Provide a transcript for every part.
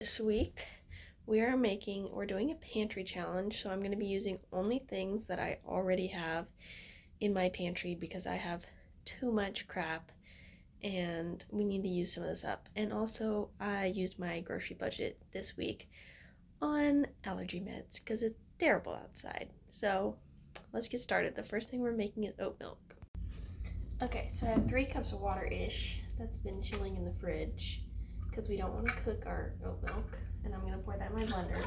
This week we're doing a pantry challenge, so I'm going to be using only things that I already have in my pantry because I have too much crap and we need to use some of this up. And also I used my grocery budget this week on allergy meds because it's terrible outside. So let's get started. The first thing we're making is oat milk. Okay, so I have 3 cups of water-ish that's been chilling in the fridge because we don't want to cook our oat milk. And I'm going to pour that in my blender.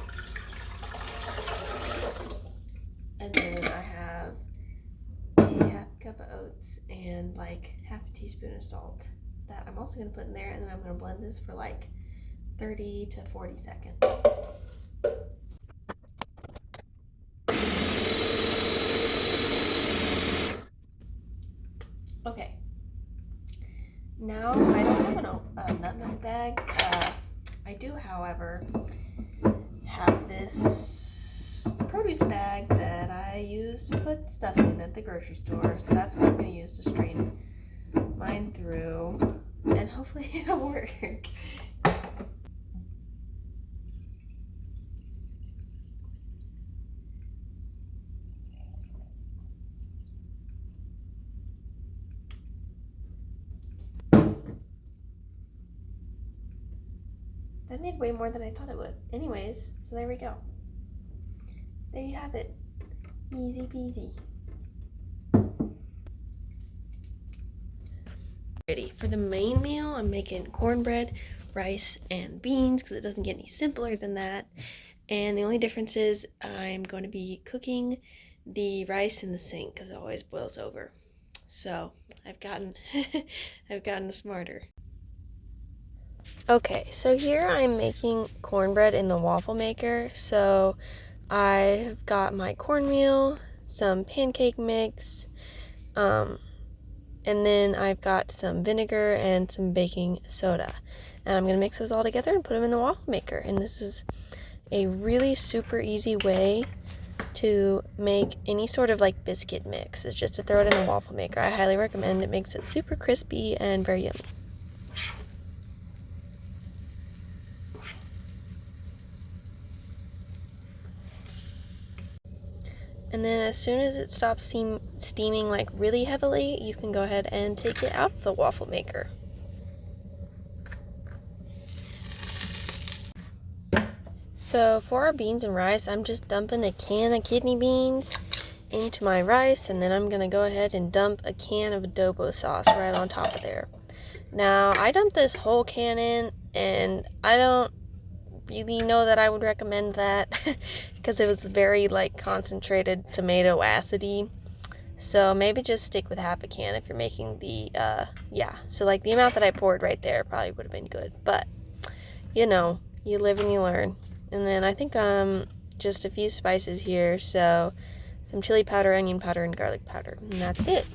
And then I have a half cup of oats and like half a teaspoon of salt that I'm also going to put in there. And then I'm going to blend this for like 30 to 40 seconds. Okay. Now I don't have a nutmeg bag. I do, however, have this produce bag that I use to put stuff in at the grocery store. So that's what I'm going to use to strain mine through, and hopefully it'll work. That made way more than I thought it would. Anyways, so there we go. There you have it. Easy peasy. Ready for the main meal. I'm making cornbread, rice, and beans because it doesn't get any simpler than that. And the only difference is I'm going to be cooking the rice in the sink because it always boils over. So I've gotten smarter. Okay, so here I'm making cornbread in the waffle maker. So I've got my cornmeal, some pancake mix, and then I've got some vinegar and some baking soda. And I'm going to mix those all together and put them in the waffle maker. And this is a really super easy way to make any sort of like biscuit mix. It's just to throw it in the waffle maker. I highly recommend it. Makes it super crispy and very yummy. And then as soon as it stops steaming like really heavily, you can go ahead and take it out of the waffle maker. So for our beans and rice, I'm just dumping a can of kidney beans into my rice, and then I'm going to go ahead and dump a can of adobo sauce right on top of there. Now, I dumped this whole can in, and I don't really know that I would recommend that because it was very like concentrated tomato acidy. So maybe just stick with half a can if you're making the so like the amount that I poured right there probably would have been good, but you know, you live and you learn. And then I think just a few spices here, so some chili powder, onion powder, and garlic powder, and that's it.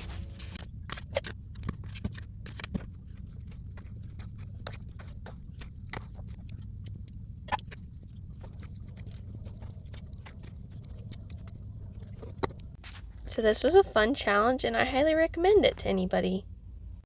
So this was a fun challenge, and I highly recommend it to anybody.